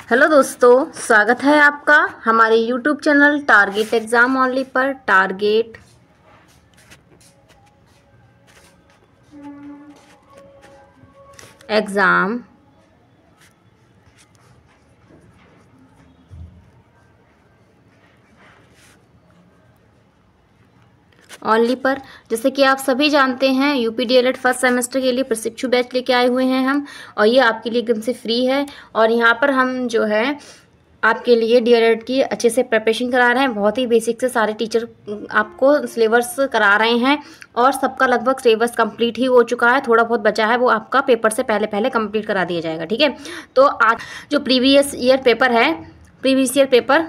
Hello दोस्तों, स्वागत है आपका हमारे YouTube channel target exam only पर। टारगेट एग्ज़ाम ओनली पर। जैसे कि आप सभी जानते हैं, यूपी डीएलएड फर्स्ट सेमेस्टर के लिए प्रशिक्षु बैच लेके आए हुए हैं हम, और ये आपके लिए एकदम से फ्री है। और यहाँ पर हम जो है आपके लिए डीएलएड की अच्छे से प्रिपरेशन करा रहे हैं। बहुत ही बेसिक से सारे टीचर आपको सिलेबस करा रहे हैं, और सबका लगभग सिलेबस कंप्लीट ही हो चुका है। थोड़ा बहुत बचा है, वो आपका पेपर से पहले पहले कंप्लीट करा दिया जाएगा। ठीक है, तो आज जो प्रीवियस ईयर पेपर है, प्रीवियस ईयर पेपर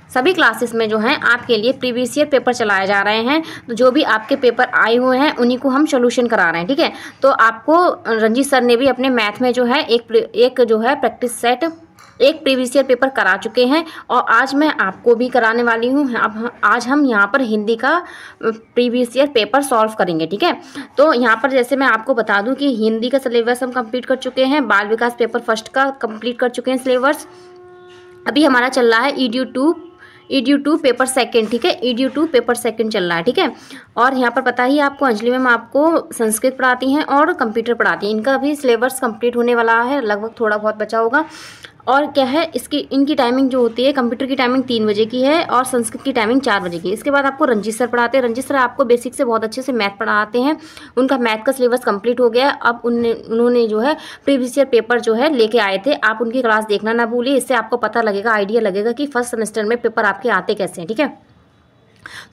सभी क्लासेस में जो हैं आपके लिए प्रीवियस ईयर पेपर चलाए जा रहे हैं। तो जो भी आपके पेपर आए हुए हैं उन्हीं को हम सोल्यूशन करा रहे हैं। ठीक है, तो आपको रंजीत सर ने भी अपने मैथ में जो है एक जो है प्रैक्टिस सेट, एक प्रीवियस ईयर पेपर करा चुके हैं, और आज मैं आपको भी कराने वाली हूँ। अब आज हम यहाँ पर हिंदी का प्रीवियस ईयर पेपर सॉल्व करेंगे। ठीक है, तो यहाँ पर जैसे मैं आपको बता दूँ कि हिंदी का सिलेबस हम कंप्लीट कर चुके हैं, बाल विकास पेपर फर्स्ट का कंप्लीट कर चुके हैं सिलेबस। अभी हमारा चल रहा है EDU2 पेपर सेकंड। ठीक है, EDU2 पेपर सेकंड चल रहा है। ठीक है, और यहाँ पर पता ही आपको अंजलि मैम आपको संस्कृत पढ़ाती हैं और कंप्यूटर पढ़ाती हैं। इनका भी सिलेबस कंप्लीट होने वाला है, लगभग थोड़ा बहुत बचा होगा। और क्या है, इनकी टाइमिंग जो होती है, कंप्यूटर की टाइमिंग 3 बजे की है और संस्कृत की टाइमिंग 4 बजे की है। इसके बाद आपको रंजीत सर पढ़ाते हैं। रंजीत सर आपको बेसिक से बहुत अच्छे से मैथ पढ़ाते हैं। उनका मैथ का सिलेबस कंप्लीट हो गया। अब उन्होंने जो है प्रीवियस ईयर पेपर जो है लेके आए थे। आप उनकी क्लास देखना ना भूलिए, इससे आपको पता लगेगा, आइडिया लगेगा कि फर्स्ट सेमेस्टर में पेपर आपके आते कैसे हैं। ठीक है,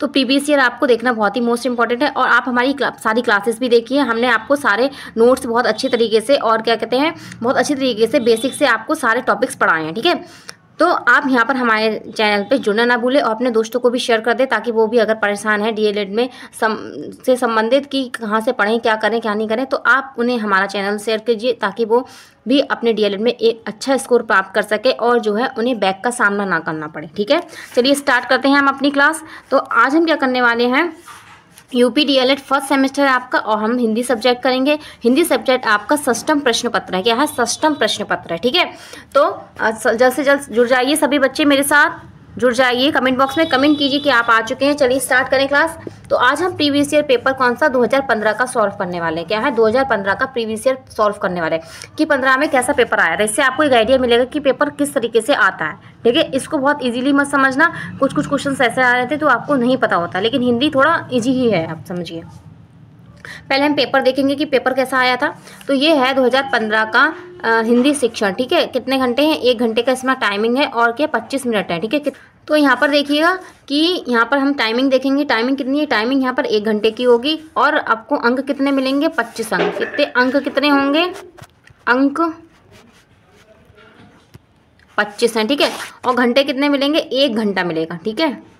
तो प्रीवियस ईयर आपको देखना बहुत ही मोस्ट इंपॉर्टेंट है। और आप हमारी सारी क्लासेस भी देखिए, हमने आपको सारे नोट्स बहुत अच्छी तरीके से, और क्या कहते हैं, बहुत अच्छी तरीके से बेसिक से आपको सारे टॉपिक्स पढ़ाए हैं। ठीक है, तो आप यहाँ पर हमारे चैनल पे जुड़ना ना भूलें, और अपने दोस्तों को भी शेयर कर दें, ताकि वो भी अगर परेशान है डीएलएड में से संबंधित कि कहाँ से पढ़ें, क्या करें क्या नहीं करें, तो आप उन्हें हमारा चैनल शेयर कीजिए, ताकि वो भी अपने डीएलएड में एक अच्छा स्कोर प्राप्त कर सके, और जो है उन्हें बैक का सामना ना करना पड़े। ठीक है, चलिए स्टार्ट करते हैं हम अपनी क्लास। तो आज हम क्या करने वाले हैं, यूपी डीएलएड फर्स्ट सेमेस्टर है आपका, और हम हिंदी सब्जेक्ट करेंगे। हिंदी सब्जेक्ट आपका षष्ठम प्रश्न पत्र है। क्या है? षष्ठम प्रश्न पत्र है। ठीक है, तो जल्द से जल्द जुड़ जाइए, सभी बच्चे मेरे साथ जुड़ जाइए। कमेंट बॉक्स में कमेंट कीजिए कि आप आ चुके हैं। चलिए स्टार्ट करें क्लास। तो आज हम प्रीवियस ईयर पेपर कौन सा 2015 का सॉल्व करने वाले हैं। क्या है? 2015 का प्रीवियस ईयर सॉल्व करने वाले हैं कि 15 में कैसा पेपर आया था। इससे आपको एक आइडिया मिलेगा कि पेपर किस तरीके से आता है। ठीक है, इसको बहुत इजीली मत समझना, कुछ कुछ क्वेश्चन ऐसे आ रहे थे तो आपको नहीं पता होता, लेकिन हिंदी थोड़ा ईजी ही है, आप समझिए। पहले हम पेपर देखेंगे कि पेपर कैसा आया था। तो ये है 2015 का हिंदी शिक्षण। ठीक है, कितने घंटे हैं? 1 घंटे का इसमें टाइमिंग है, और क्या 25 मिनट है। ठीक है, तो यहाँ पर देखिएगा कि यहाँ पर हम टाइमिंग देखेंगे। टाइमिंग कितनी है? टाइमिंग यहाँ पर 1 घंटे की होगी, और आपको अंक कितने मिलेंगे? 25 अंक। कितने अंक कितने होंगे? अंक 25 हैं। ठीक है, और घंटे कितने मिलेंगे? 1 घंटा मिलेगा। ठीक है,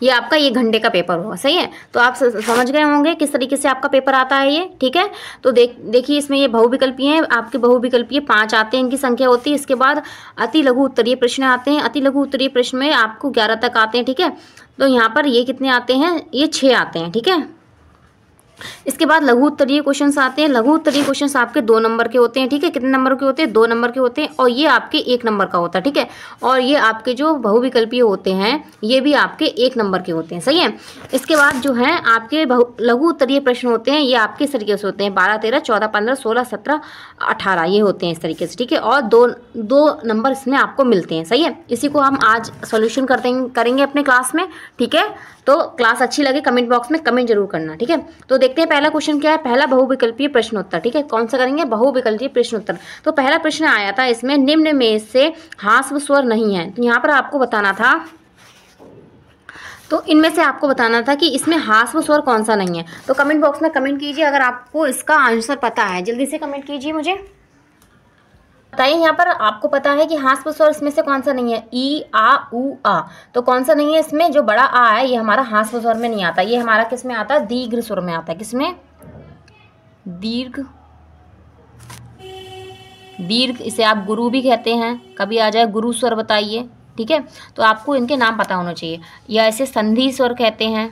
ये आपका 1 घंटे का पेपर होगा। सही है, तो आप समझ गए होंगे किस तरीके से आपका पेपर आता है ये। ठीक है, तो देखिए इसमें ये बहुविकल्पीय हैं आपके। बहुविकल्पीय 5 आते हैं, इनकी संख्या होती है। इसके बाद अति लघु उत्तरीय प्रश्न आते हैं। अति लघु उत्तरीय प्रश्न में आपको 11 तक आते हैं। ठीक है, तो यहाँ पर ये कितने आते हैं? ये 6 आते हैं। ठीक है, इसके बाद लघु उत्तरीय क्वेश्चंस आते हैं। लघु उत्तरीय क्वेश्चंस आपके 2 नंबर के होते हैं। ठीक है, कितने नंबर के होते हैं? 2 नंबर के होते हैं, और ये आपके 1 नंबर का होता है। ठीक है, और ये आपके जो बहुविकल्पीय होते हैं ये भी आपके 1 नंबर के होते हैं। सही है, इसके बाद जो है आपके लघु उत्तरीय प्रश्न होते हैं, ये आपके इस तरीके से होते हैं, 12, 13, 14, 15, 16, 17, 18 ये होते हैं इस तरीके से। ठीक है, और दो नंबर इसमें आपको मिलते हैं। सही है, इसी को हम आज सोल्यूशन करेंगे अपने क्लास में। ठीक है, तो क्लास अच्छी लगे कमेंट बॉक्स में कमेंट जरूर करना। ठीक है, तो देखते हैं पहला क्वेश्चन क्या है। पहला बहुविकल्पीय प्रश्नोत्तर। ठीक है, कौन सा करेंगे? बहुविकल्पीय प्रश्नोत्तर। तो पहला प्रश्न आया था इसमें, निम्न में से ह्रास्व स्वर नहीं है। तो यहाँ पर आपको बताना था, तो इनमें से आपको बताना था कि इसमें ह्रास्व स्वर कौन सा नहीं है। तो कमेंट बॉक्स में कमेंट कीजिए अगर आपको इसका आंसर पता है, जल्दी से कमेंट कीजिए, मुझे बताइए। यहाँ पर आपको पता है कि ह्रास्व स्वर इसमें से कौन सा नहीं है? ई, आ, उ, आ। तो कौन सा नहीं है इसमें? जो बड़ा आ है ये हमारा ह्रास्व स्वर में नहीं आता, ये हमारा किस में आता है? दीर्घ स्वर में आता है। किसमें? दीर्घ। इसे आप गुरु भी कहते हैं, कभी आ जाए गुरु स्वर बताइए। ठीक है, तो आपको इनके नाम पता होना चाहिए। या इसे संधि स्वर कहते हैं।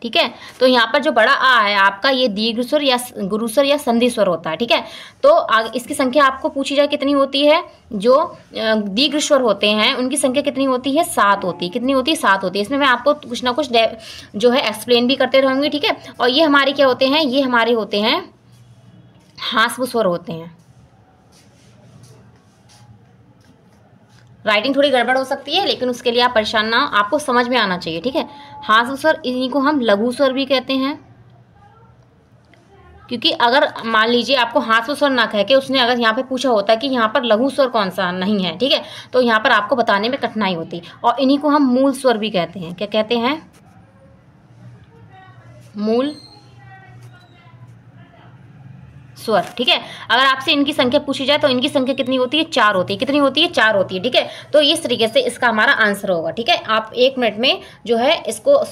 ठीक है। तो यहाँ पर जो बड़ा आ है आपका, ये दीर्घ स्वर या गुरु स्वर या संधि स्वर होता है। ठीक है। तो इसकी संख्या आपको पूछी जाए कितनी होती है, जो दीर्घ स्वर होते हैं उनकी संख्या कितनी होती है, 7 होती है। कितनी होती है, 7 होती है। इसमें मैं आपको कुछ ना कुछ जो है एक्सप्लेन भी करते रहूंगी। ठीक है। और ये हमारे क्या होते हैं, ये हमारे होते हैं ह्रास्व स्वर होते हैं। राइटिंग थोड़ी गड़बड़ हो सकती है, लेकिन उसके लिए आप परेशान ना, आपको समझ में आना चाहिए। ठीक है। ह्रास्व स्वर, इन्हीं को हम लघु स्वर भी कहते हैं, क्योंकि अगर मान लीजिए आपको ह्रास्व स्वर ना कह के उसने अगर यहाँ पे पूछा होता कि यहाँ पर लघु स्वर कौन सा नहीं है, ठीक है, तो यहाँ पर आपको बताने में कठिनाई होती। और इन्हीं को हम मूल स्वर भी कहते हैं। क्या कहते हैं, मूल स्वर। ठीक है। अगर आपसे इनकी संख्या पूछी जाए तो इनकी संख्या कितनी होती है, 4 होती है। कितनी होती है, 4 होती है। ठीक है। तो इस तरीके से इसका हमारा आंसर होगा। ठीक है। आप 1 मिनट में जो है इसको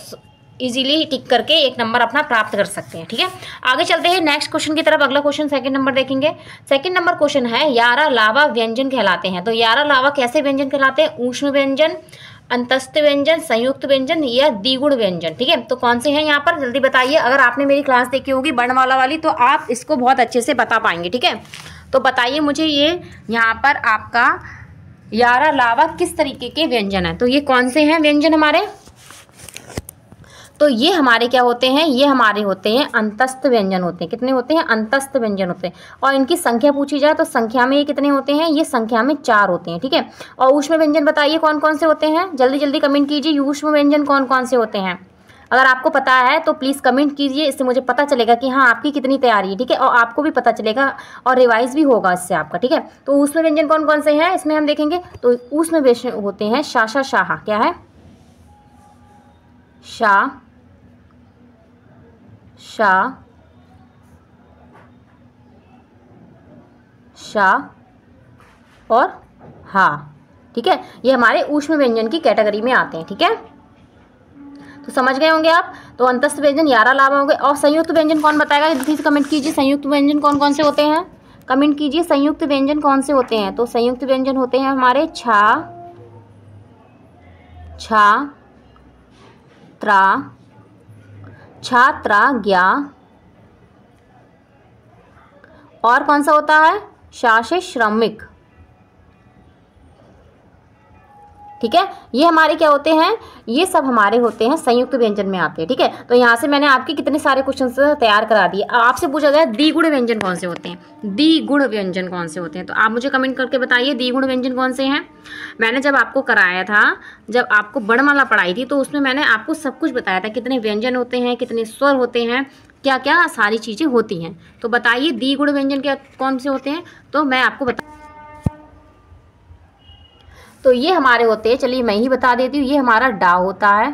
इजीली टिक करके 1 नंबर अपना प्राप्त कर सकते हैं। ठीक है। आगे चलते हैं नेक्स्ट क्वेश्चन की तरफ। अगला क्वेश्चन सेकंड नंबर देखेंगे। सेकंड नंबर क्वेश्चन है, यारा लावा व्यंजन कहलाते हैं। तो यारा लावा कैसे व्यंजन कहलाते हैं, ऊष्म व्यंजन, अंतस्थ व्यंजन, संयुक्त व्यंजन या द्विगुण व्यंजन। ठीक है। तो कौन से हैं यहाँ पर, जल्दी बताइए। अगर आपने मेरी क्लास देखी होगी वर्णमाला वाली तो आप इसको बहुत अच्छे से बता पाएंगे। ठीक है। तो बताइए मुझे, ये यहाँ पर आपका यारा लावा किस तरीके के व्यंजन है। तो ये कौन से हैं व्यंजन हमारे, तो ये हमारे क्या होते हैं, ये हमारे होते हैं अंतस्थ व्यंजन होते हैं। कितने होते हैं, अंतस्थ व्यंजन होते हैं। और इनकी संख्या पूछी जाए तो संख्या में ये कितने होते हैं, ये संख्या में 4 होते हैं। ठीक है। और ऊष्म व्यंजन बताइए कौन कौन से होते हैं, जल्दी जल्दी कमेंट कीजिए। ऊष्म व्यंजन कौन कौन से होते हैं, अगर आपको पता है तो प्लीज़ कमेंट कीजिए। इससे मुझे पता चलेगा कि हाँ आपकी कितनी तैयारी है। ठीक है। और आपको भी पता चलेगा और रिवाइज भी होगा इससे आपका। ठीक है। तो ऊष्म व्यंजन कौन कौन से हैं इसमें हम देखेंगे। तो ऊष्म व्यंजन होते हैं शाशा शाहा, क्या है, शा, शा, शा और हा। ठीक है। ये हमारे ऊष्म व्यंजन की कैटेगरी में आते हैं। ठीक है। तो समझ गए होंगे आप। तो अंतस्थ व्यंजन यारा लावा हो गए। और संयुक्त व्यंजन कौन बताएगा, जल्दी से कमेंट कीजिए। संयुक्त व्यंजन कौन कौन से होते हैं, कमेंट कीजिए। संयुक्त व्यंजन कौन से होते हैं। तो संयुक्त व्यंजन होते हैं हमारे छा, छा, त्रा, छात्रा, ज्ञा, और कौन सा होता है, शा से श्रमिक। ठीक है। ये हमारे क्या होते हैं, ये सब हमारे होते हैं संयुक्त व्यंजन में आते हैं। ठीक है। तो यहाँ से मैंने आपके कितने सारे क्वेश्चन तैयार करा दिए। आपसे पूछा गया द्विगुण व्यंजन कौन से होते हैं, द्विगुण व्यंजन कौन से होते हैं। तो आप मुझे कमेंट करके बताइए द्विगुण व्यंजन कौन से हैं। मैंने जब आपको कराया था, जब आपको वर्णमाला पढ़ाई थी, तो उसमें मैंने आपको सब कुछ बताया था, कितने व्यंजन होते हैं, कितने स्वर होते हैं, क्या क्या सारी चीज़ें होती हैं। तो बताइए द्विगुण व्यंजन क्या कौन से होते हैं। तो मैं आपको बता, तो ये हमारे होते हैं, चलिए मैं ही बता देती हूँ। ये हमारा डा होता है,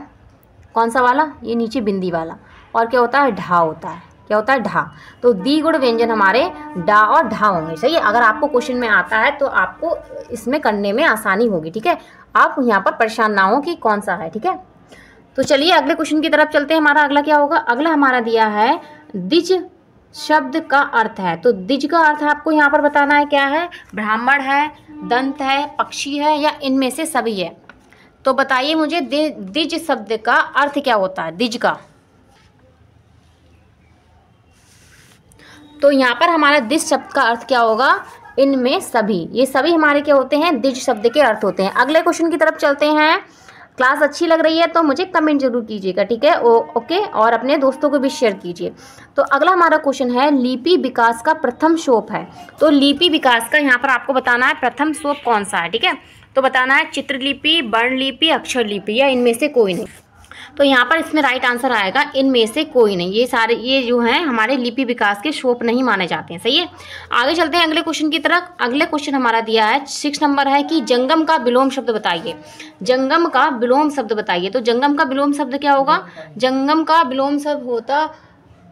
कौन सा वाला, ये नीचे बिंदी वाला। और क्या होता है, ढा होता है। क्या होता है, ढा। तो द्विगुण व्यंजन हमारे डा और ढा होंगे। सही है। अगर आपको क्वेश्चन में आता है तो आपको इसमें करने में आसानी होगी। ठीक है। आप यहाँ पर परेशान ना हो कि कौन सा है। ठीक है। तो चलिए अगले क्वेश्चन की तरफ चलते हैं। हमारा अगला क्या होगा, अगला हमारा दिया है द्विज शब्द का अर्थ है। तो द्विज का अर्थ आपको यहाँ पर बताना है, क्या है, ब्राह्मण है, दंत है, पक्षी है, या इनमें से सभी है। तो बताइए मुझे द्विज शब्द का अर्थ क्या होता है, द्विज का। तो यहाँ पर हमारा द्विज शब्द का अर्थ क्या होगा, इनमें सभी। ये सभी हमारे क्या होते हैं, द्विज शब्द के अर्थ होते हैं। अगले क्वेश्चन की तरफ चलते हैं। क्लास अच्छी लग रही है तो मुझे कमेंट जरूर कीजिएगा। ठीक है। ओके। और अपने दोस्तों को भी शेयर कीजिए। तो अगला हमारा क्वेश्चन है, लिपि विकास का प्रथम सोप है। तो लिपि विकास का यहाँ पर आपको बताना है प्रथम सोप कौन सा है। ठीक है। तो बताना है चित्रलिपि, वर्णलिपि, अक्षर लिपि, या इनमें से कोई नहीं। तो यहाँ पर इसमें राइट आंसर आएगा इनमें से कोई नहीं। ये सारे ये जो हैं हमारे लिपि विकास के सोप नहीं माने जाते हैं। सही है। आगे चलते हैं अगले क्वेश्चन की तरफ। अगले क्वेश्चन हमारा दिया है 6 नंबर है कि जंगम का विलोम शब्द बताइए। जंगम का विलोम शब्द बताइए। तो जंगम का विलोम शब्द क्या होगा, जंगम का विलोम शब्द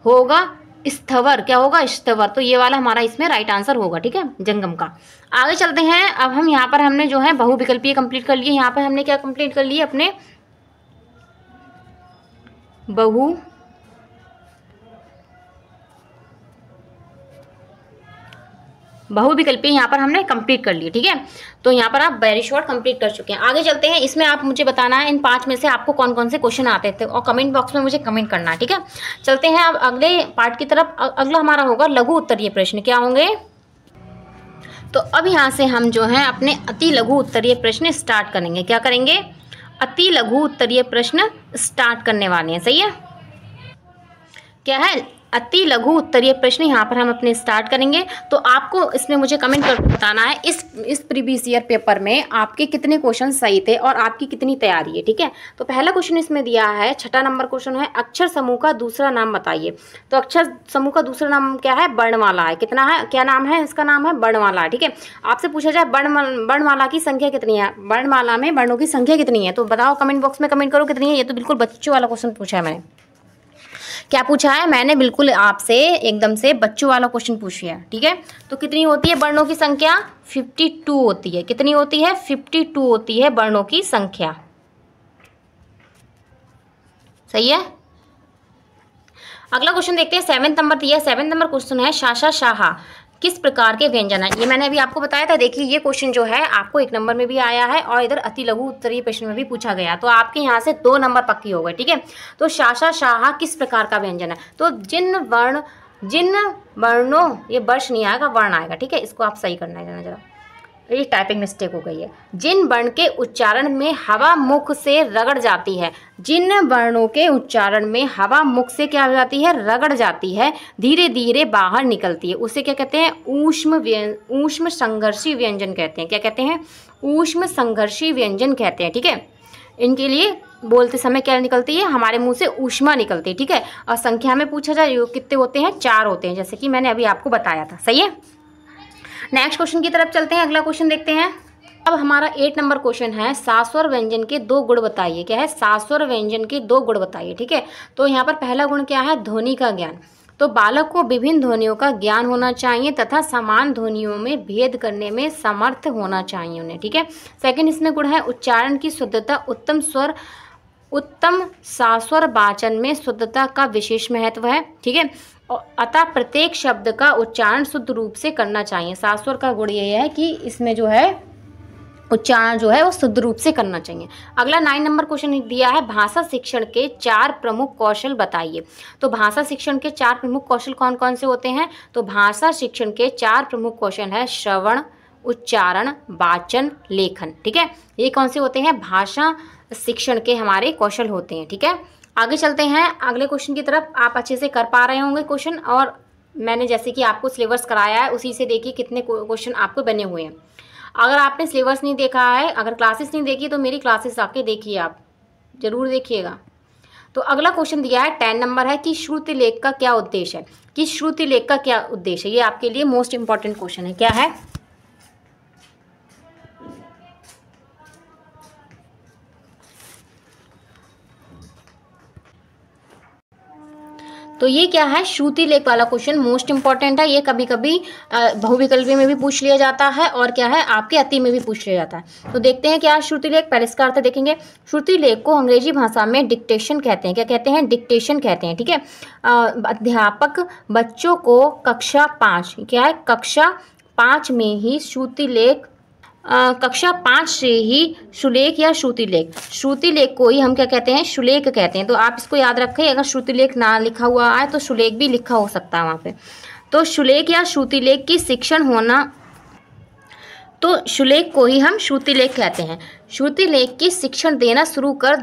होगा स्थवर। क्या होगा, स्थवर। तो ये वाला हमारा इसमें राइट आंसर होगा। ठीक है, जंगम का। आगे चलते हैं। अब हम यहाँ पर हमने जो है बहुविकल्पीय कंप्लीट कर लिए। यहाँ पर हमने क्या कंप्लीट कर लिए, अपने बहु बहुविकल्पीय यहाँ पर हमने कंप्लीट कर लिए। ठीक है, तो यहाँ पर आप वेरी शॉर्ट कंप्लीट कर चुके हैं। आगे चलते हैं, इसमें आप मुझे बताना है इन 5 में से आपको कौन कौन से क्वेश्चन आते थे और कमेंट बॉक्स में मुझे कमेंट करना है। ठीक है, चलते हैं अब अगले पार्ट की तरफ। अगला हमारा होगा लघु उत्तरीय प्रश्न। क्या होंगे? तो अब यहाँ से हम जो है अपने अति लघु उत्तरीय प्रश्न स्टार्ट करेंगे। क्या करेंगे? अति लघु उत्तरीय प्रश्न स्टार्ट करने वाले हैं। सही है, क्या है? अति लघु उत्तरीय प्रश्न यहाँ पर हम अपने स्टार्ट करेंगे। तो आपको इसमें मुझे कमेंट कर बताना है इस प्रीवियस ईयर पेपर में आपके कितने क्वेश्चन सही थे और आपकी कितनी तैयारी है। ठीक है, तो पहला क्वेश्चन इसमें दिया है, 6ठा नंबर क्वेश्चन है, अक्षर समूह का दूसरा नाम बताइए। तो अक्षर समूह का दूसरा नाम क्या है? वर्णमाला है। कितना है? क्या नाम है इसका? नाम है वर्णमाला। ठीक है, आपसे पूछा जाए वर्णमाला की संख्या कितनी है, वर्णमाला में वर्णों की संख्या कितनी है, तो बताओ कमेंट बॉक्स में कमेंट करो कितनी है। ये तो बिल्कुल बच्चों वाला क्वेश्चन पूछा है मैंने। क्या पूछा है मैंने? बिल्कुल आपसे एकदम से बच्चों वाला क्वेश्चन पूछ लिया। ठीक है, तो कितनी होती है वर्णों की संख्या? 52 होती है। कितनी होती है? 52 होती है वर्णों की संख्या। सही है, अगला क्वेश्चन देखते हैं। 7 नंबर दिया। 7 नंबर क्वेश्चन है, शासा शाहा किस प्रकार के व्यंजन है। ये मैंने अभी आपको बताया था। देखिए ये क्वेश्चन जो है आपको 1 नंबर में भी आया है और इधर अति लघु उत्तरीय प्रश्न में भी पूछा गया, तो आपके यहाँ से 2 नंबर पक्की हो गए। ठीक है, तो शासा शाहा किस प्रकार का व्यंजन है, तो जिन वर्णों, ये वर्ष नहीं आएगा, वर्ण आएगा। ठीक है, इसको आप सही करना है जरा, ये टाइपिंग मिस्टेक हो गई है। जिन वर्ण के उच्चारण में हवा मुख से रगड़ जाती है, जिन वर्णों के उच्चारण में हवा मुख से क्या हो जाती है? रगड़ जाती है, धीरे धीरे बाहर निकलती है, उसे क्या कहते हैं? ऊष्म संघर्षी व्यंजन कहते हैं। क्या कहते हैं? ऊष्म संघर्षी व्यंजन कहते हैं। ठीक है, इनके लिए बोलते समय क्या निकलती है? हमारे मुंह से ऊष्मा निकलती है। ठीक है, और संख्या में पूछा जाए कितने होते हैं? 4 होते हैं, जैसे कि मैंने अभी आपको बताया था। सही है, नेक्स्ट क्वेश्चन की तरफ चलते हैं। अगला क्वेश्चन देखते हैं। अब हमारा 8 नंबर क्वेश्चन है, सास्वर व्यंजन के 2 गुण बताइए। क्या है? सास्वर व्यंजन के 2 गुण बताइए। ठीक है, तो यहाँ पर पहला गुण क्या है? ध्वनि का ज्ञान। तो बालक को विभिन्न ध्वनियों का ज्ञान होना चाहिए तथा समान ध्वनियों में भेद करने में समर्थ होना चाहिए उन्हें। ठीक है, सेकंड इसमें गुण है उच्चारण की शुद्धता। उत्तम सास्वर वाचन में शुद्धता का विशेष महत्व है। ठीक है, अतः प्रत्येक शब्द का उच्चारण शुद्ध रूप से करना चाहिए। सास्वर का गुण ये है कि इसमें जो है उच्चारण जो है वो शुद्ध रूप से करना चाहिए। अगला 9 नंबर क्वेश्चन दिया है, भाषा शिक्षण के 4 प्रमुख कौशल बताइए। तो भाषा शिक्षण के 4 प्रमुख कौशल कौन कौन से होते हैं? तो भाषा शिक्षण के 4 प्रमुख कौशल है श्रवण, उच्चारण, वाचन, लेखन। ठीक है, ये कौन से होते हैं? भाषा शिक्षण के हमारे कौशल होते हैं। ठीक है, आगे चलते हैं अगले क्वेश्चन की तरफ। आप अच्छे से कर पा रहे होंगे क्वेश्चन, और मैंने जैसे कि आपको सिलेबस कराया है उसी से देखिए कितने क्वेश्चन आपको बने हुए हैं। अगर आपने सिलेबस नहीं देखा है, अगर क्लासेस नहीं देखी, तो मेरी क्लासेस आके देखिए, आप जरूर देखिएगा। तो अगला क्वेश्चन दिया है 10 नंबर है कि श्रुति लेख का क्या उद्देश्य है। कि श्रुति लेख का क्या उद्देश्य है, ये आपके लिए मोस्ट इंपॉर्टेंट क्वेश्चन है। क्या है? तो ये क्या है? श्रुति लेख वाला क्वेश्चन मोस्ट इंपॉर्टेंट है। ये कभी कभी बहुविकल्पी में भी पूछ लिया जाता है और क्या है आपके अति में भी पूछ लिया जाता है। तो देखते हैं क्या श्रुति लेख। पहले इसका अर्थ देखेंगे। श्रुति लेख को अंग्रेजी भाषा में डिक्टेशन कहते हैं। क्या कहते हैं? डिक्टेशन कहते हैं। ठीक है, अध्यापक बच्चों को कक्षा 5, क्या है, कक्षा 5 में ही श्रुति लेख, कक्षा 5 से ही सुलेख या श्रुति लेख को ही हम क्या कहते हैं? सुलेख कहते हैं। तो आप इसको याद रखें, अगर श्रुति लेख ना लिखा हुआ है तो सुलेख भी लिखा हो सकता है वहाँ पे। तो सुलेख या श्रुति लेख की शिक्षण होना, तो सुलेख को ही हम श्रुति लेख कहते हैं। श्रुति लेख की शिक्षण देना शुरू कर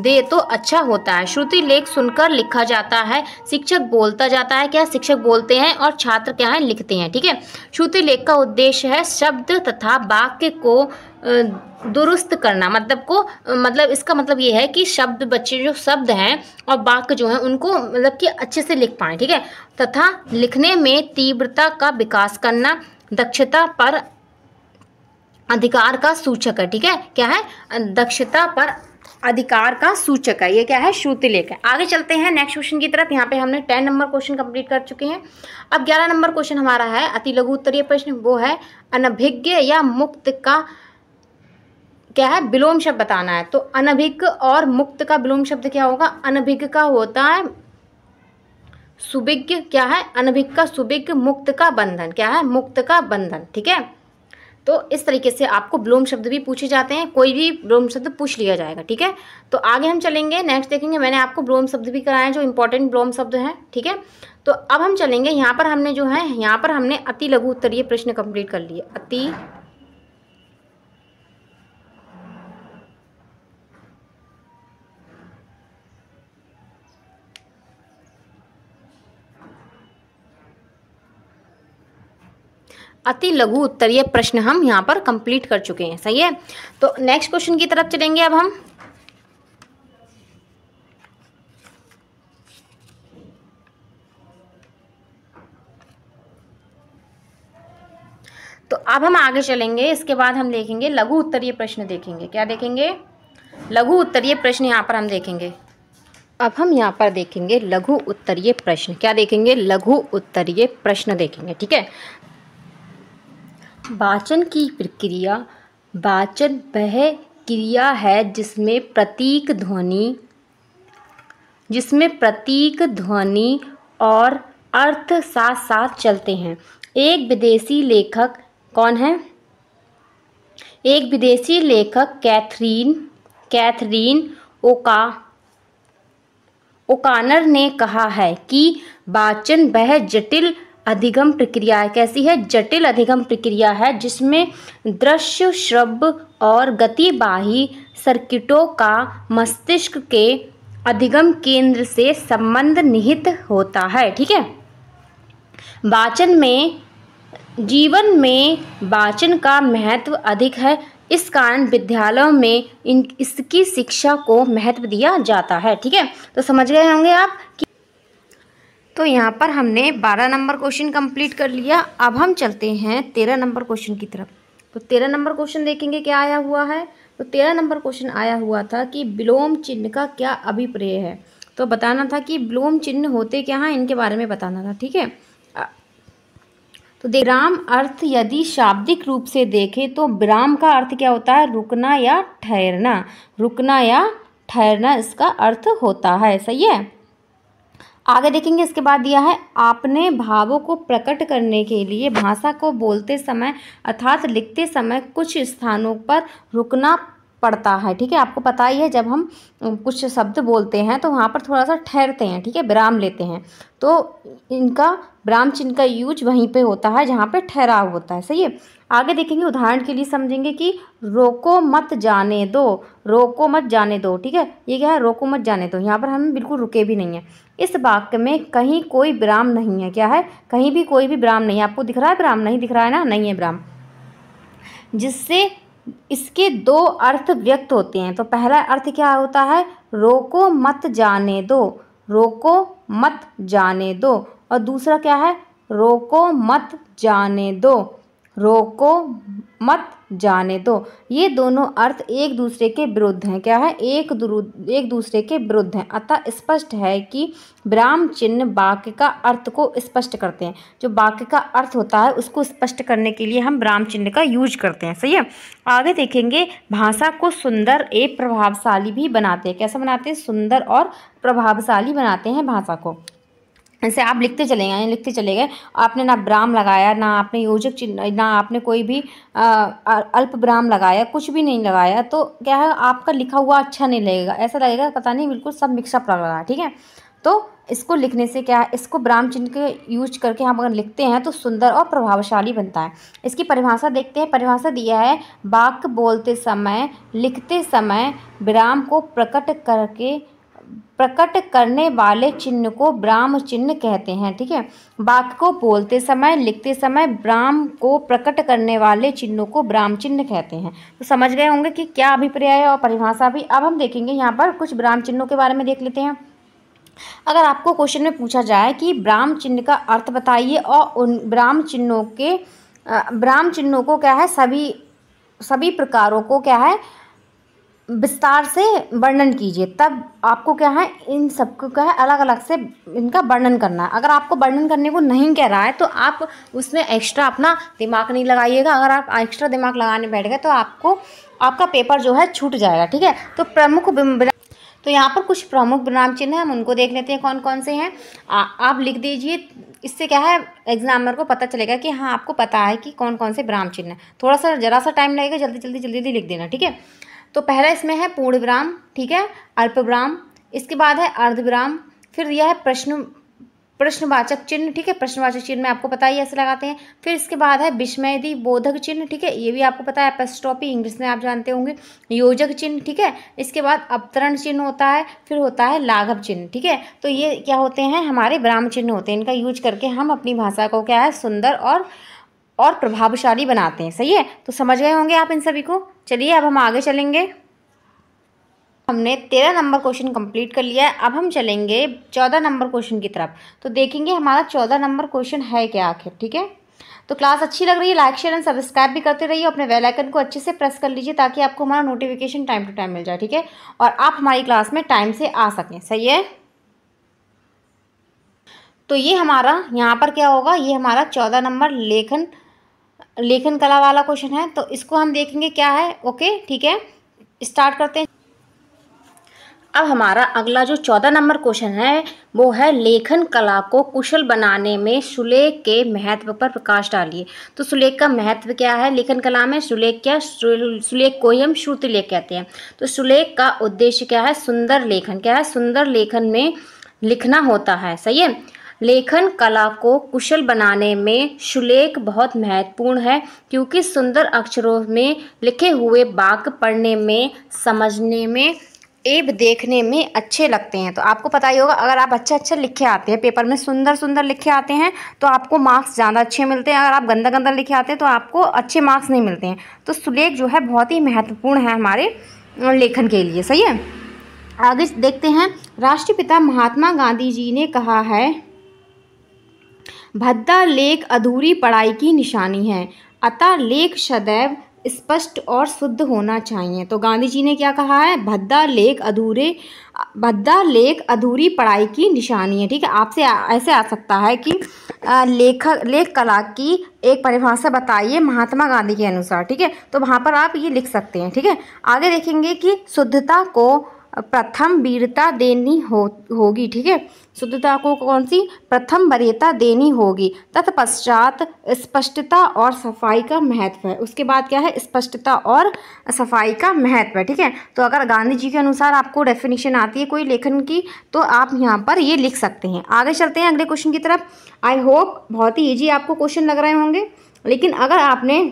दे तो अच्छा होता है। श्रुति लेख सुनकर लिखा जाता है, शिक्षक बोलता जाता है, क्या शिक्षक बोलते हैं और छात्र क्या है? लिखते हैं। ठीक है, श्रुति लेख का उद्देश्य है शब्द तथा वाक्य को दुरुस्त करना। मतलब इसका मतलब ये है कि बच्चे जो शब्द हैं और वाक्य जो हैं उनको मतलब कि अच्छे से लिख पाएँ। ठीक है, तथा लिखने में तीव्रता का विकास करना, दक्षता पर अधिकार का सूचक है। ठीक है, क्या है? दक्षता पर अधिकार का सूचक है। ये क्या है? श्रुति लेख है। आगे चलते हैं नेक्स्ट क्वेश्चन की तरफ। यहाँ पे हमने 10 नंबर क्वेश्चन कंप्लीट कर चुके हैं। अब 11 नंबर क्वेश्चन हमारा है अति लघु उत्तरीय प्रश्न। वो है अनभिज्ञ या मुक्त का क्या है? विलोम शब्द बताना है। तो अनभिज्ञ और मुक्त का विलोम शब्द क्या होगा? अनभिज्ञ का होता है सुविज्ञ क्या है, अनभिज्ञ का सुविज्ञ, मुक्त का बंधन क्या है, मुक्त का बंधन। ठीक है, तो इस तरीके से आपको विलोम शब्द भी पूछे जाते हैं, कोई भी विलोम शब्द पूछ लिया जाएगा। ठीक है, तो आगे हम चलेंगे, नेक्स्ट देखेंगे। मैंने आपको विलोम शब्द भी कराए जो इंपॉर्टेंट विलोम शब्द हैं। ठीक है, तो अब हम चलेंगे, यहाँ पर हमने जो है, यहाँ पर हमने अति लघु उत्तरीय प्रश्न कंप्लीट कर लिए। अति लघु उत्तरीय प्रश्न हम यहाँ पर कंप्लीट कर चुके हैं। सही है, तो नेक्स्ट क्वेश्चन की तरफ चलेंगे अब हम। तो अब हम आगे चलेंगे, इसके बाद हम देखेंगे लघु उत्तरीय प्रश्न देखेंगे। क्या देखेंगे, लघु उत्तरीय प्रश्न यहाँ पर हम देखेंगे। अब हम यहाँ पर देखेंगे लघु उत्तरीय प्रश्न। क्या देखेंगे, लघु उत्तरीय प्रश्न देखेंगे। ठीक है, वाचन की प्रक्रिया, वाचन वह क्रिया है जिसमें प्रतीक ध्वनि और अर्थ साथ साथ चलते हैं। एक विदेशी लेखक, कौन है, एक विदेशी लेखक कैथरीन ओकानर ने कहा है कि वाचन वह जटिल अधिगम प्रक्रिया है। कैसी है, जटिल अधिगम प्रक्रिया है जिसमें दृश्य, श्रव्य और गतिबाही सर्किटों का मस्तिष्क के अधिगम केंद्र से संबंध निहित होता है। ठीक है, जीवन में वाचन का महत्व अधिक है, इस कारण विद्यालयों में इसकी शिक्षा को महत्व दिया जाता है। ठीक है, तो समझ गए होंगे आप कि तो यहाँ पर हमने 12 नंबर क्वेश्चन कंप्लीट कर लिया। अब हम चलते हैं 13 नंबर क्वेश्चन की तरफ। तो 13 नंबर क्वेश्चन देखेंगे क्या आया हुआ है। तो 13 नंबर क्वेश्चन आया हुआ था कि विलोम चिन्ह का क्या अभिप्राय है। तो बताना था कि विलोम चिन्ह होते क्या हैं, इनके बारे में बताना था। ठीक है, तो विराम अर्थ यदि शाब्दिक रूप से देखें तो विराम का अर्थ क्या होता है, रुकना या ठहरना, रुकना या ठहरना इसका अर्थ होता है। सही है, आगे देखेंगे। इसके बाद दिया है, आपने भावों को प्रकट करने के लिए भाषा को बोलते समय अर्थात लिखते समय कुछ स्थानों पर रुकना पड़ता है। ठीक है, आपको पता ही है जब हम कुछ शब्द बोलते हैं तो वहाँ पर थोड़ा सा ठहरते हैं। ठीक है, विराम लेते हैं, तो इनका विराम चिन्ह का यूज वहीं पे होता है जहाँ पे ठहराव होता है। सही है, आगे देखेंगे, उदाहरण के लिए समझेंगे कि रोको मत जाने दो, रोको मत जाने दो। ठीक है, ये क्या है, रोको मत जाने दो, यहाँ पर हम बिल्कुल रुके भी नहीं हैं। इस वाक्य में कहीं कोई विराम नहीं है। क्या है, कहीं भी कोई भी विराम नहीं है। आपको दिख रहा है विराम, नहीं दिख रहा है ना, नहीं है विराम, जिससे इसके दो अर्थ व्यक्त होते हैं। तो पहला अर्थ क्या होता है, रोको मत जाने दो, रोको मत जाने दो, और दूसरा क्या है, रोको मत जाने दो, रोको मत जाने दो। ये दोनों अर्थ एक दूसरे के विरुद्ध हैं। क्या है, एक दूसरे के विरुद्ध हैं। अतः स्पष्ट है कि विराम चिन्ह वाक्य का अर्थ को स्पष्ट करते हैं। जो वाक्य का अर्थ होता है उसको स्पष्ट करने के लिए हम विराम चिन्ह का यूज करते हैं। सही है, आगे देखेंगे, भाषा को सुंदर एवं प्रभावशाली भी बनाते हैं। कैसा बनाते हैं, सुंदर और प्रभावशाली बनाते हैं भाषा को। ऐसे आप लिखते चले गए, आपने ना विराम लगाया, ना आपने योजक चिन्ह, ना आपने कोई भी अल्प विराम लगाया, कुछ भी नहीं लगाया, तो क्या है, आपका लिखा हुआ अच्छा नहीं लगेगा। ऐसा लगेगा पता नहीं बिल्कुल सब मिक्सअप लग रहा है। ठीक है, तो इसको लिखने से क्या है, इसको विराम चिन्ह के यूज करके हम अगर लिखते हैं तो सुंदर और प्रभावशाली बनता है। इसकी परिभाषा देखते हैं। परिभाषा दिया है, वाक्य बोलते समय, लिखते समय विराम को प्रकट करने वाले चिन्ह को विराम चिन्ह कहते हैं। ठीक है, वाक्य को बोलते समय, लिखते समय विराम को प्रकट करने वाले चिन्हों को विराम चिन्ह कहते हैं। तो समझ गए होंगे कि क्या अभिप्राय है और परिभाषा भी। अब हम देखेंगे यहाँ पर कुछ विराम चिन्हों के बारे में देख लेते हैं। अगर आपको क्वेश्चन में पूछा जाए कि विराम चिन्ह का अर्थ बताइए और उन विराम चिन्हों को क्या है, सभी प्रकारों को क्या है, विस्तार से वर्णन कीजिए, तब आपको क्या है, इन सबको क्या है, अलग अलग से इनका वर्णन करना है। अगर आपको वर्णन करने को नहीं कह रहा है तो आप उसमें एक्स्ट्रा अपना दिमाग नहीं लगाइएगा। अगर आप एक्स्ट्रा दिमाग लगाने बैठ गए तो आपका पेपर जो है छूट जाएगा। ठीक है, तो तो यहाँ पर कुछ प्रमुख विराम चिन्ह हैं, हम उनको देख लेते हैं कौन कौन से हैं। आप लिख दीजिए, इससे क्या है एग्जामिनर को पता चलेगा कि हाँ आपको पता है कि कौन कौन से विराम चिन्ह हैं। थोड़ा सा जरा सा टाइम लगेगा, जल्दी लिख देना, ठीक है। तो पहला इसमें है पूर्ण विराम, ठीक है, अल्प विराम, इसके बाद है अर्ध विराम, फिर दिया है प्रश्नवाचक चिन्ह, ठीक है, प्रश्नवाचक चिन्ह में आपको पता ही ऐसे लगाते हैं। फिर इसके बाद है विस्मयदी बोधक चिन्ह, ठीक है, ये भी आपको पता है, एपोस्ट्रोफी इंग्लिश में आप जानते होंगे। योजक चिन्ह, ठीक है, इसके बाद अवतरण चिन्ह होता है, फिर होता है लाघव चिन्ह, ठीक है। तो ये क्या होते हैं, हमारे विराम चिन्ह होते हैं, इनका यूज करके हम अपनी भाषा को क्या है सुंदर और प्रभावशाली बनाते हैं। सही है, तो समझ गए होंगे आप इन सभी को। चलिए अब हम आगे चलेंगे। हमने 13 नंबर क्वेश्चन कंप्लीट कर लिया है, अब हम चलेंगे 14 नंबर क्वेश्चन की तरफ। तो देखेंगे हमारा 14 नंबर क्वेश्चन है क्या आखिर, ठीक है। तो क्लास अच्छी लग रही है, लाइक शेयर एंड सब्सक्राइब भी करते रहिए, अपने बेल आइकन को अच्छे से प्रेस कर लीजिए ताकि आपको हमारा नोटिफिकेशन टाइम टू टाइम मिल जाए, ठीक है, और आप हमारी क्लास में टाइम से आ सकें। सही है, तो ये हमारा यहाँ पर क्या होगा, ये हमारा 14 नंबर लेखन कला वाला क्वेश्चन है, तो इसको हम देखेंगे क्या है। ओके, ठीक है, स्टार्ट करते हैं। अब हमारा अगला जो 14 नंबर क्वेश्चन है वो है लेखन कला को कुशल बनाने में सुलेख के महत्व पर प्रकाश डालिए। तो सुलेख का महत्व क्या है लेखन कला में? सुलेख को ही हम श्रुति लेख कहते हैं। तो सुलेख का उद्देश्य क्या है? सुंदर लेखन। क्या है? सुंदर लेखन में लिखना होता है। सही है। लेखन कला को कुशल बनाने में सुलेख बहुत महत्वपूर्ण है क्योंकि सुंदर अक्षरों में लिखे हुए वाक्य पढ़ने में, समझने में एवं देखने में अच्छे लगते हैं। तो आपको पता ही होगा, अगर आप अच्छा लिखे आते हैं, पेपर में सुंदर लिखे आते हैं तो आपको मार्क्स ज़्यादा अच्छे मिलते हैं। अगर आप गंदा लिखे आते हैं तो आपको अच्छे मार्क्स नहीं मिलते हैं। तो सुलेख जो है बहुत ही महत्वपूर्ण है हमारे लेखन के लिए। सही है, आगे देखते हैं। राष्ट्रपिता महात्मा गांधी जी ने कहा है, भद्दा लेख अधूरी पढ़ाई की निशानी है, अतः लेख सदैव स्पष्ट और शुद्ध होना चाहिए। तो गांधी जी ने क्या कहा है? भद्दा लेख अधूरी पढ़ाई की निशानी है। ठीक है, आपसे ऐसे आ सकता है कि लेख कला की एक परिभाषा बताइए महात्मा गांधी के अनुसार। ठीक है, तो वहाँ पर आप ये लिख सकते हैं। ठीक है, आगे देखेंगे कि शुद्धता को प्रथम वीरता देनी होगी। ठीक है, शुद्धता को कौन सी? प्रथम वरीयता देनी होगी। तत्पश्चात स्पष्टता और सफाई का महत्व है। उसके बाद क्या है? स्पष्टता और सफाई का महत्व है। ठीक है, तो अगर गांधी जी के अनुसार आपको डेफिनेशन आती है कोई लेखन की तो आप यहाँ पर ये लिख सकते हैं। आगे चलते हैं अगले क्वेश्चन की तरफ। आई होप बहुत ही ईजी आपको क्वेश्चन लग रहे होंगे, लेकिन अगर आपने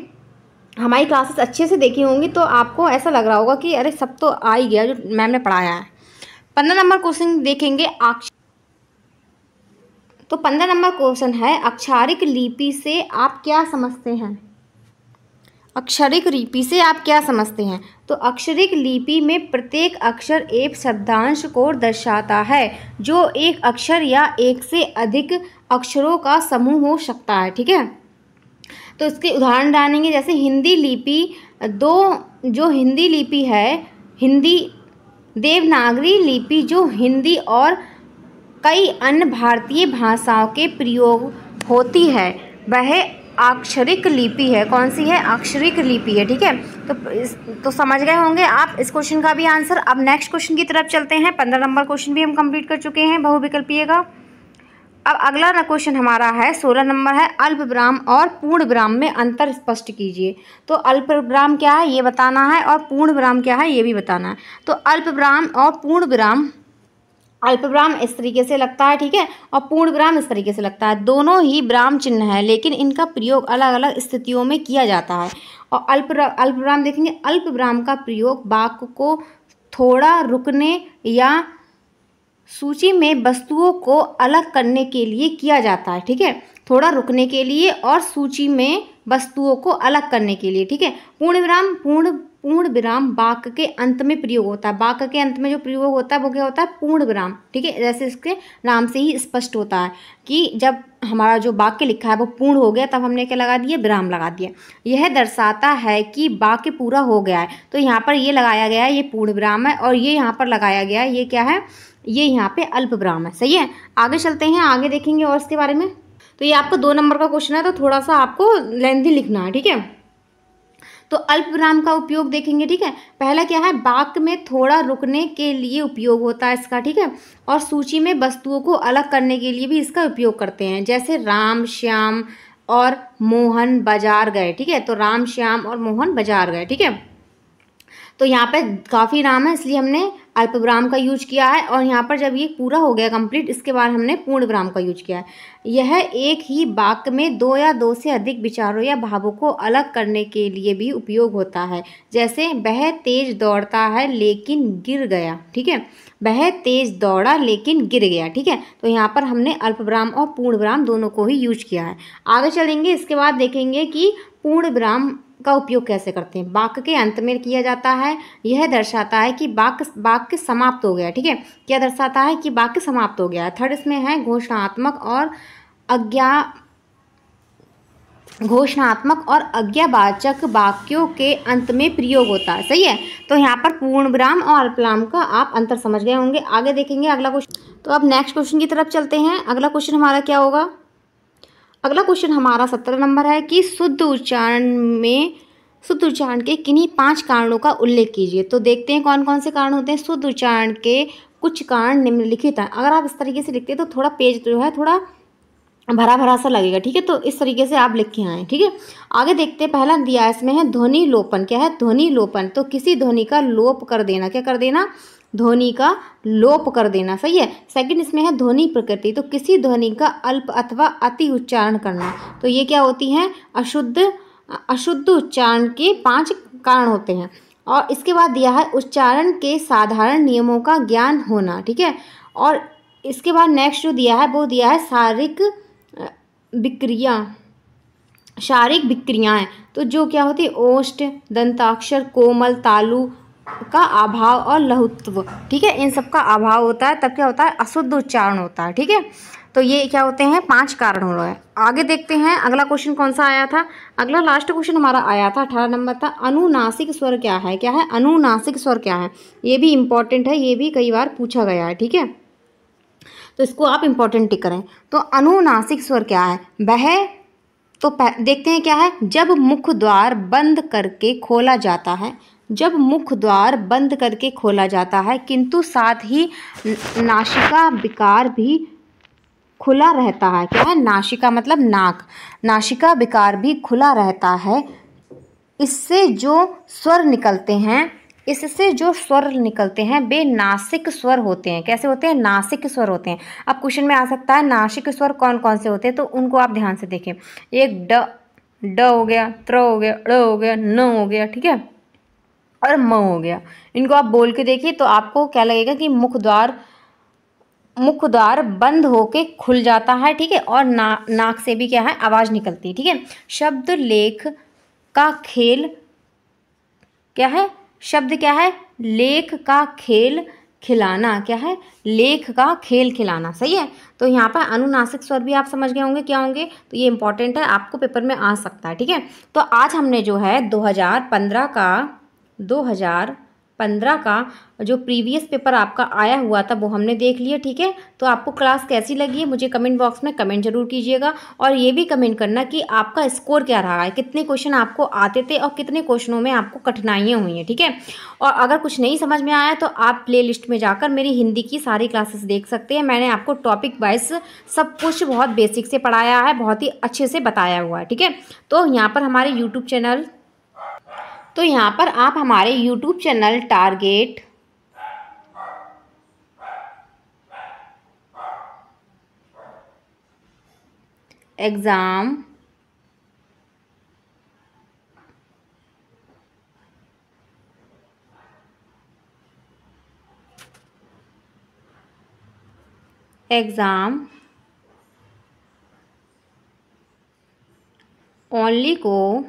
हमारी क्लासेस अच्छे से देखी होंगी तो आपको ऐसा लग रहा होगा कि अरे सब तो आ ही गया जो मैम ने पढ़ाया है। 15 नंबर क्वेश्चन देखेंगे। तो 15 नंबर क्वेश्चन है, अक्षरिक लिपि से आप क्या समझते हैं? अक्षरिक लिपि से आप क्या समझते हैं? तो अक्षरिक लिपि में प्रत्येक अक्षर एक शब्दांश को दर्शाता है जो एक अक्षर या एक से अधिक अक्षरों का समूह हो सकता है। ठीक है, तो इसके उदाहरण डालेंगे। जैसे हिंदी लिपि जो हिंदी लिपि है, हिंदी देवनागरी लिपि जो हिंदी और कई अन्य भारतीय भाषाओं के प्रयोग होती है वह अक्षरिक लिपि है। कौन सी है? अक्षरिक लिपि है। ठीक है, तो समझ गए होंगे आप इस क्वेश्चन का भी आंसर। अब नेक्स्ट क्वेश्चन की तरफ चलते हैं। 15 नंबर क्वेश्चन भी हम कंप्लीट कर चुके हैं बहुविकल्पीय का। अब अगला क्वेश्चन हमारा है 16 नंबर है, अल्प विराम और पूर्ण विराम में अंतर स्पष्ट कीजिए। तो अल्प विराम क्या है ये बताना है और पूर्ण विराम क्या है ये भी बताना है। तो अल्प विराम और पूर्ण विराम, अल्प विराम इस तरीके से लगता है, ठीक है, और पूर्ण विराम इस तरीके से लगता है। दोनों ही विराम चिन्ह है लेकिन इनका प्रयोग अलग अलग स्थितियों में किया जाता है। और अल्प विराम देखेंगे, अल्प विराम का प्रयोग वाक्य को थोड़ा रुकने या सूची में वस्तुओं को अलग करने के लिए किया जाता है। ठीक है, थोड़ा रुकने के लिए और सूची में वस्तुओं को अलग करने के लिए। ठीक है, पूर्ण विराम वाक्य के अंत में प्रयोग होता है। वाक्य के अंत में जो प्रयोग होता है वो क्या होता है? पूर्ण विराम। ठीक है, जैसे इसके नाम से ही स्पष्ट होता है कि जब हमारा जो वाक्य लिखा है वो पूर्ण हो गया तब हमने क्या लगा दिया? विराम लगा दिया। यह दर्शाता है कि वाक्य पूरा हो गया है। तो यहाँ पर ये लगाया गया है, ये पूर्ण विराम है, और ये यहाँ पर लगाया गया है, ये क्या है? ये यहाँ पे अल्प विराम है। सही है, आगे चलते हैं, आगे देखेंगे और इसके बारे में। तो ये आपको 2 नंबर का क्वेश्चन है तो थोड़ा सा आपको लेंथी लिखना है। ठीक है, तो अल्प विराम का उपयोग देखेंगे, ठीक है। पहला क्या है, वाक्य में थोड़ा रुकने के लिए उपयोग होता है इसका, ठीक है। और सूची में वस्तुओं को अलग करने के लिए भी इसका उपयोग करते हैं, जैसे राम श्याम और मोहन बाजार गए, ठीक है। तो राम श्याम और मोहन बाजार गए, ठीक है। तो यहाँ पे काफ़ी नाम है इसलिए हमने अल्प विराम का यूज किया है। और यहाँ पर जब ये पूरा हो गया कंप्लीट, इसके बाद हमने पूर्ण विराम का यूज किया है। यह एक ही वाक्य में दो या दो से अधिक विचारों या भावों को अलग करने के लिए भी उपयोग होता है, जैसे वह तेज दौड़ता है लेकिन गिर गया, ठीक है। वह तेज दौड़ा लेकिन गिर गया, ठीक है। तो यहाँ पर हमने अल्प विराम और पूर्ण विराम दोनों को ही यूज किया है। आगे चलेंगे, इसके बाद देखेंगे कि पूर्ण विराम का उपयोग कैसे करते हैं। वाक्य के अंत में किया जाता है, यह दर्शाता है कि वाक्य समाप्त हो गया, ठीक है। क्या दर्शाता है कि वाक्य समाप्त हो गया। थर्ड इसमें है घोषणात्मक और आज्ञावाचक वाक्यों के अंत में प्रयोग होता है, सही है। तो यहाँ पर पूर्ण विराम और अल्प विराम का आप अंतर समझ गए होंगे। आगे देखेंगे अगला क्वेश्चन। तो अब नेक्स्ट क्वेश्चन की तरफ चलते हैं। अगला क्वेश्चन हमारा क्या होगा। अगला क्वेश्चन हमारा 17 नंबर है कि शुद्ध उच्चारण के किन्हीं 5 कारणों का उल्लेख कीजिए। तो देखते हैं कौन कौन से कारण होते हैं। शुद्ध उच्चारण के कुछ कारण निम्नलिखित हैं। अगर आप इस तरीके से लिखते हैं तो थोड़ा पेज जो है थोड़ा भरा भरा सा लगेगा, ठीक है। तो इस तरीके से आप लिख के आएँ, ठीक है। आगे देखते हैं, पहला दिया इसमें है ध्वनि लोपन। क्या है, ध्वनि लोपन। तो किसी ध्वनि का लोप कर देना। क्या कर देना, ध्वनि का लोप कर देना, सही है। सेकंड इसमें है ध्वनि प्रकृति। तो किसी ध्वनि का अल्प अथवा अति उच्चारण करना। तो ये क्या होती हैं, अशुद्ध उच्चारण के 5 कारण होते हैं। और इसके बाद दिया है उच्चारण के साधारण नियमों का ज्ञान होना, ठीक है। और इसके बाद नेक्स्ट जो दिया है वो दिया है शारीरिक विक्रियाएं। तो जो क्या होती है, ओष्ठ, दंताक्षर, कोमल, तालु का अभाव और लहुत्व, ठीक है। इन सब का अभाव होता है, तब क्या होता है, अशुद्ध उच्चारण होता है, ठीक है। तो ये क्या होते हैं, 5 कारण हो रहे हैं। आगे देखते हैं अगला क्वेश्चन कौन सा आया था। अगला लास्ट क्वेश्चन हमारा आया था 18 नंबर था, अनुनासिक स्वर क्या है। क्या है, अनुनासिक स्वर क्या है। ये भी इंपॉर्टेंट है, ये भी कई बार पूछा गया है, ठीक है। तो इसको आप इंपॉर्टेंट टिक करें। तो अनुनासिक स्वर क्या है, वह तो देखते हैं क्या है, जब मुख द्वार बंद करके खोला जाता है, जब मुख द्वार बंद करके खोला जाता है किंतु साथ ही नासिका विकार भी खुला रहता है। क्या है, नासिका मतलब नाक, नासिका विकार भी खुला रहता है। इससे जो स्वर निकलते हैं वे नासिक स्वर होते हैं। कैसे होते हैं, नासिक स्वर होते हैं। अब क्वेश्चन में आ सकता है नासिक स्वर कौन कौन से होते हैं, तो उनको आप ध्यान से देखें। एक ड हो गया, त्र हो गया, ड़ हो गया, न हो गया, ठीक है, और म हो गया। इनको आप बोल के देखिए तो आपको क्या लगेगा कि मुख द्वार बंद होके खुल जाता है, ठीक है। और नाक से भी क्या है, आवाज निकलती है, ठीक है। शब्द लेख का खेल क्या है, शब्द क्या है, लेख का खेल खिलाना। क्या है, लेख का खेल खिलाना, सही है। तो यहाँ पर अनुनासिक स्वर भी आप समझ गए होंगे क्या होंगे। तो ये इंपॉर्टेंट है, आपको पेपर में आ सकता है, ठीक है। तो आज हमने जो है 2015 का जो प्रीवियस पेपर आपका आया हुआ था वो हमने देख लिया, ठीक है। तो आपको क्लास कैसी लगी है मुझे कमेंट बॉक्स में कमेंट जरूर कीजिएगा। और ये भी कमेंट करना कि आपका स्कोर क्या रहा है, कितने क्वेश्चन आपको आते थे और कितने क्वेश्चनों में आपको कठिनाइयाँ हुई हैं, ठीक है। और अगर कुछ नहीं समझ में आया तो आप प्ले लिस्ट में जाकर मेरी हिंदी की सारी क्लासेस देख सकते हैं। मैंने आपको टॉपिक वाइज सब कुछ बहुत बेसिक से पढ़ाया है, बहुत ही अच्छे से बताया हुआ है, ठीक है। तो यहाँ पर आप हमारे YouTube channel target exam only को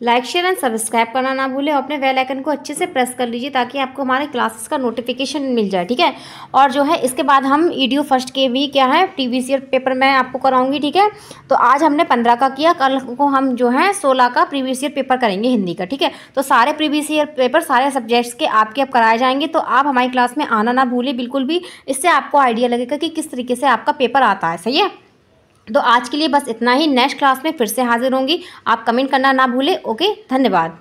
लाइक शेयर एंड सब्सक्राइब करना ना भूलें और अपने बेल आइकन को अच्छे से प्रेस कर लीजिए ताकि आपको हमारे क्लासेस का नोटिफिकेशन मिल जाए, ठीक है। और जो है इसके बाद हम ईडीओ फर्स्ट के भी क्या है प्रीवियस ईयर पेपर मैं आपको कराऊंगी, ठीक है। तो आज हमने 15 का किया, कल को हम जो है 16 का प्रीवियस ईयर पेपर करेंगे हिंदी का, ठीक है। तो सारे प्रीवियस ईयर पेपर सारे सब्जेक्ट्स के आपके अब कराए जाएंगे, तो आप हमारी क्लास में आना ना भूलें बिल्कुल भी। इससे आपको आइडिया लगेगा कि किस तरीके से आपका पेपर आता है, सही है। तो आज के लिए बस इतना ही, नेक्स्ट क्लास में फिर से हाजिर होंगी। आप कमेंट करना ना भूलें। ओके, धन्यवाद।